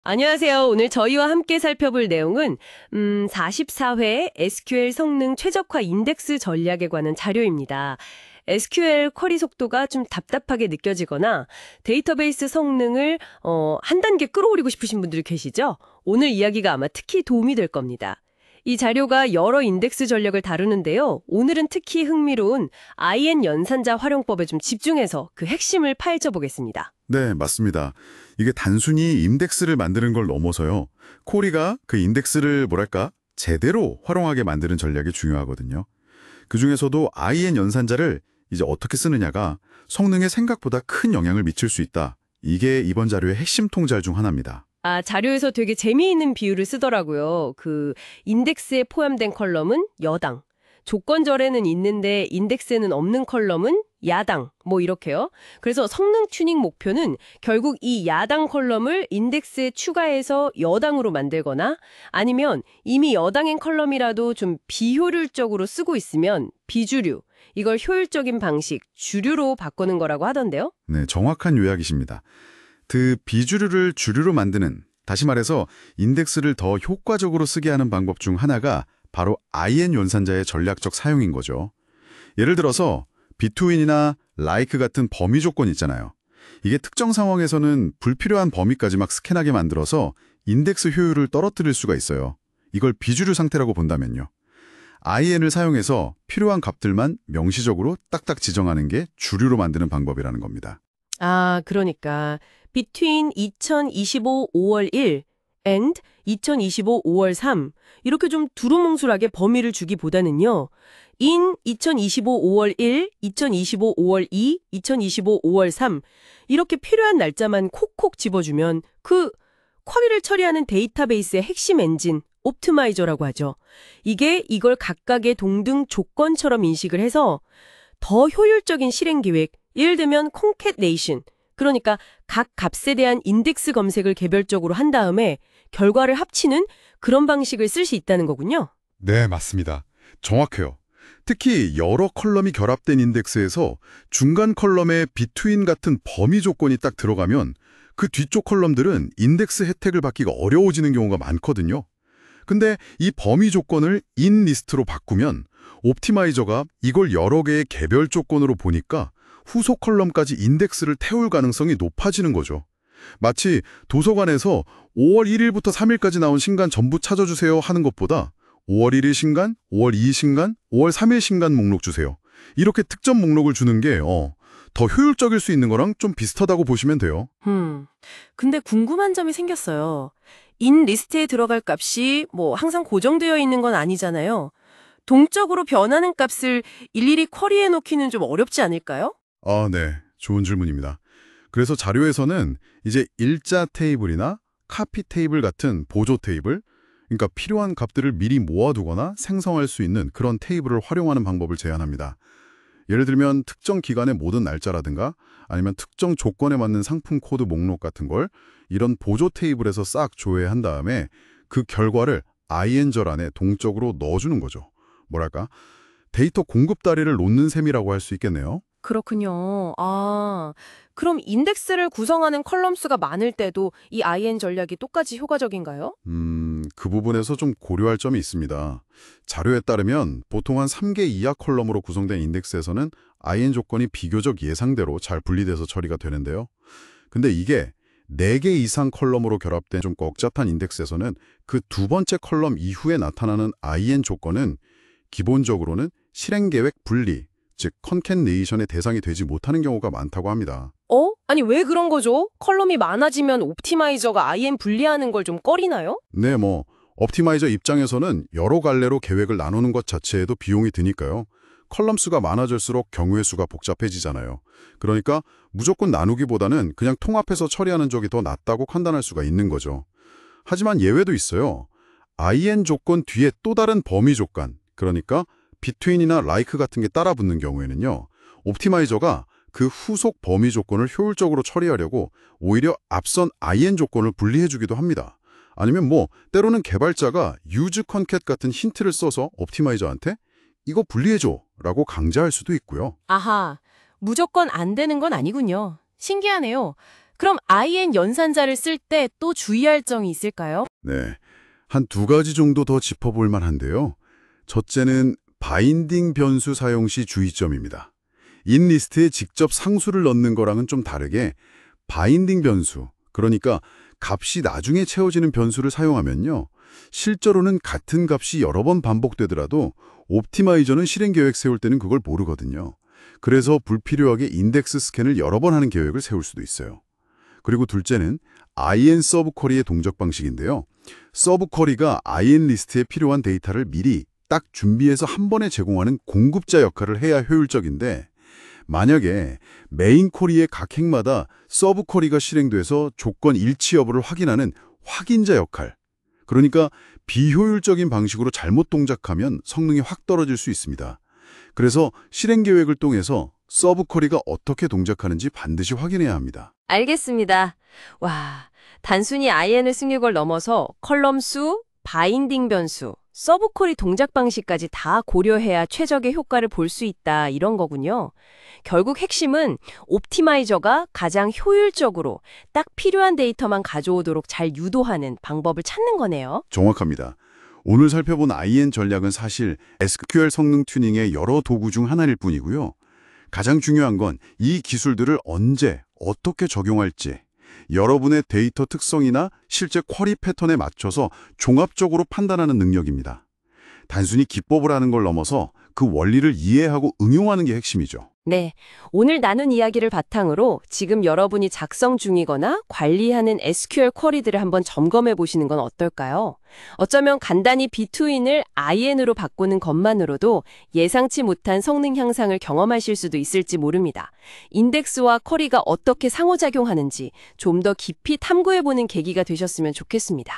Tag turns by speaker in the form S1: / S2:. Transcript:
S1: 안녕하세요. 오늘 저희와 함께 살펴볼 내용은 44회 SQL 성능 최적화 인덱스 전략에 관한 자료입니다. SQL 쿼리 속도가 좀 답답하게 느껴지거나 데이터베이스 성능을 한 단계 끌어올리고 싶으신 분들이 계시죠? 오늘 이야기가 아마 특히 도움이 될 겁니다. 이 자료가 여러 인덱스 전략을 다루는데요. 오늘은 특히 흥미로운 IN 연산자 활용법에 좀 집중해서 그 핵심을 파헤쳐 보겠습니다.
S2: 네, 맞습니다. 이게 단순히 인덱스를 만드는 걸 넘어서요. 코리가 그 인덱스를 제대로 활용하게 만드는 전략이 중요하거든요. 그중에서도 IN 연산자를 이제 어떻게 쓰느냐가 성능에 생각보다 큰 영향을 미칠 수 있다. 이게 이번 자료의 핵심 통잘 중 하나입니다.
S1: 자료에서 되게 재미있는 비유를 쓰더라고요. 그 인덱스에 포함된 컬럼은 여당, 조건절에는 있는데 인덱스에는 없는 컬럼은 야당, 뭐 이렇게요. 그래서 성능 튜닝 목표는 결국 이 야당 컬럼을 인덱스에 추가해서 여당으로 만들거나 아니면 이미 여당인 컬럼이라도 좀 비효율적으로 쓰고 있으면 비주류, 이걸 효율적인 방식, 주류로 바꾸는 거라고 하던데요.
S2: 네, 정확한 요약이십니다. 그 비주류를 주류로 만드는, 다시 말해서 인덱스를 더 효과적으로 쓰게 하는 방법 중 하나가 바로 IN 연산자의 전략적 사용인 거죠. 예를 들어서 between이나 like 같은 범위 조건 있잖아요. 이게 특정 상황에서는 불필요한 범위까지 막 스캔하게 만들어서 인덱스 효율을 떨어뜨릴 수가 있어요. 이걸 비주류 상태라고 본다면요. IN을 사용해서 필요한 값들만 명시적으로 딱딱 지정하는 게 주류로 만드는 방법이라는 겁니다.
S1: 그러니까 between 2025 5월 1 and 2025 5월 3 이렇게 좀 두루뭉술하게 범위를 주기보다는요. in 2025 5월 1, 2025 5월 2, 2025 5월 3 이렇게 필요한 날짜만 콕콕 집어주면 그 쿼리를 처리하는 데이터베이스의 핵심 엔진, 옵티마이저라고 하죠. 이걸 각각의 동등 조건처럼 인식을 해서 더 효율적인 실행 계획, 예를 들면 콘캣네이션, 그러니까 각 값에 대한 인덱스 검색을 개별적으로 한 다음에 결과를 합치는 그런 방식을 쓸 수 있다는 거군요.
S2: 네, 맞습니다. 정확해요. 특히 여러 컬럼이 결합된 인덱스에서 중간 컬럼에 between 같은 범위 조건이 딱 들어가면 그 뒤쪽 컬럼들은 인덱스 혜택을 받기가 어려워지는 경우가 많거든요. 근데 이 범위 조건을 in 리스트로 바꾸면 옵티마이저가 이걸 여러 개의 개별 조건으로 보니까 후속 컬럼까지 인덱스를 태울 가능성이 높아지는 거죠. 마치 도서관에서 5월 1일부터 3일까지 나온 신간 전부 찾아주세요 하는 것보다 5월 1일 신간, 5월 2일 신간, 5월 3일 신간 목록 주세요. 이렇게 특정 목록을 주는 게 더 효율적일 수 있는 거랑 좀 비슷하다고 보시면 돼요.
S1: 근데 궁금한 점이 생겼어요. 인 리스트에 들어갈 값이 항상 고정되어 있는 건 아니잖아요. 동적으로 변하는 값을 일일이 쿼리해 놓기는 좀 어렵지 않을까요?
S2: 네. 좋은 질문입니다. 그래서 자료에서는 이제 일자 테이블이나 카피 테이블 같은 보조 테이블, 그러니까 필요한 값들을 미리 모아두거나 생성할 수 있는 그런 테이블을 활용하는 방법을 제안합니다. 예를 들면 특정 기간의 모든 날짜라든가 아니면 특정 조건에 맞는 상품 코드 목록 같은 걸 이런 보조 테이블에서 싹 조회한 다음에 그 결과를 IN절 안에 동적으로 넣어주는 거죠. 데이터 공급 다리를 놓는 셈이라고 할 수 있겠네요.
S1: 그렇군요. 그럼 인덱스를 구성하는 컬럼 수가 많을 때도 이 IN 전략이 똑같이 효과적인가요?
S2: 그 부분에서 좀 고려할 점이 있습니다. 자료에 따르면 보통 한 3개 이하 컬럼으로 구성된 인덱스에서는 IN 조건이 비교적 예상대로 잘 분리돼서 처리가 되는데요. 근데 이게 4개 이상 컬럼으로 결합된 좀 꽉잡한 인덱스에서는 그 두 번째 컬럼 이후에 나타나는 IN 조건은 기본적으로는 실행계획 분리, 즉 컨캣네이션의 대상이 되지 못하는 경우가 많다고 합니다.
S1: 아니 왜 그런 거죠? 컬럼이 많아지면 옵티마이저가 IN 분리하는 걸 좀 꺼리나요?
S2: 네, 옵티마이저 입장에서는 여러 갈래로 계획을 나누는 것 자체에도 비용이 드니까요. 컬럼 수가 많아질수록 경우의 수가 복잡해지잖아요. 그러니까 무조건 나누기보다는 그냥 통합해서 처리하는 쪽이 더 낫다고 판단할 수가 있는 거죠. 하지만 예외도 있어요. IN 조건 뒤에 또 다른 범위 조건, 그러니까 between이나 like 같은 게 따라 붙는 경우에는요. 옵티마이저가 그 후속 범위 조건을 효율적으로 처리하려고 오히려 앞선 IN 조건을 분리해주기도 합니다. 아니면 때로는 개발자가 use concat 같은 힌트를 써서 옵티마이저한테 이거 분리해줘 라고 강제할 수도 있고요.
S1: 무조건 안 되는 건 아니군요. 신기하네요. 그럼 IN 연산자를 쓸 때 또 주의할 점이 있을까요?
S2: 네, 한 두 가지 정도 더 짚어볼 만한데요. 첫째는 바인딩 변수 사용 시 주의점입니다. 인 리스트에 직접 상수를 넣는 거랑은 좀 다르게 바인딩 변수, 그러니까 값이 나중에 채워지는 변수를 사용하면요. 실제로는 같은 값이 여러 번 반복되더라도 옵티마이저는 실행 계획 세울 때는 그걸 모르거든요. 그래서 불필요하게 인덱스 스캔을 여러 번 하는 계획을 세울 수도 있어요. 그리고 둘째는 IN 서브 쿼리의 동작 방식인데요. 서브 쿼리가 IN 리스트에 필요한 데이터를 미리 딱 준비해서 한 번에 제공하는 공급자 역할을 해야 효율적인데 만약에 메인 쿼리의 각 행마다 서브 쿼리가 실행돼서 조건 일치 여부를 확인하는 확인자 역할, 그러니까 비효율적인 방식으로 잘못 동작하면 성능이 확 떨어질 수 있습니다. 그래서 실행 계획을 통해서 서브 쿼리가 어떻게 동작하는지 반드시 확인해야 합니다.
S1: 알겠습니다. 와, 단순히 IN을 쓰는 걸 넘어서 컬럼 수, 바인딩 변수, 서브 쿼리 동작 방식까지 다 고려해야 최적의 효과를 볼 수 있다 이런 거군요. 결국 핵심은 옵티마이저가 가장 효율적으로 딱 필요한 데이터만 가져오도록 잘 유도하는 방법을 찾는 거네요.
S2: 정확합니다. 오늘 살펴본 IN 전략은 사실 SQL 성능 튜닝의 여러 도구 중 하나일 뿐이고요. 가장 중요한 건 이 기술들을 언제, 어떻게 적용할지, 여러분의 데이터 특성이나 실제 쿼리 패턴에 맞춰서 종합적으로 판단하는 능력입니다. 단순히 기법을 하는 걸 넘어서 그 원리를 이해하고 응용하는 게 핵심이죠.
S1: 네, 오늘 나눈 이야기를 바탕으로 지금 여러분이 작성 중이거나 관리하는 SQL 쿼리들을 한번 점검해 보시는 건 어떨까요? 어쩌면 간단히 비트윈을 IN으로 바꾸는 것만으로도 예상치 못한 성능 향상을 경험하실 수도 있을지 모릅니다. 인덱스와 쿼리가 어떻게 상호작용하는지 좀 더 깊이 탐구해 보는 계기가 되셨으면 좋겠습니다.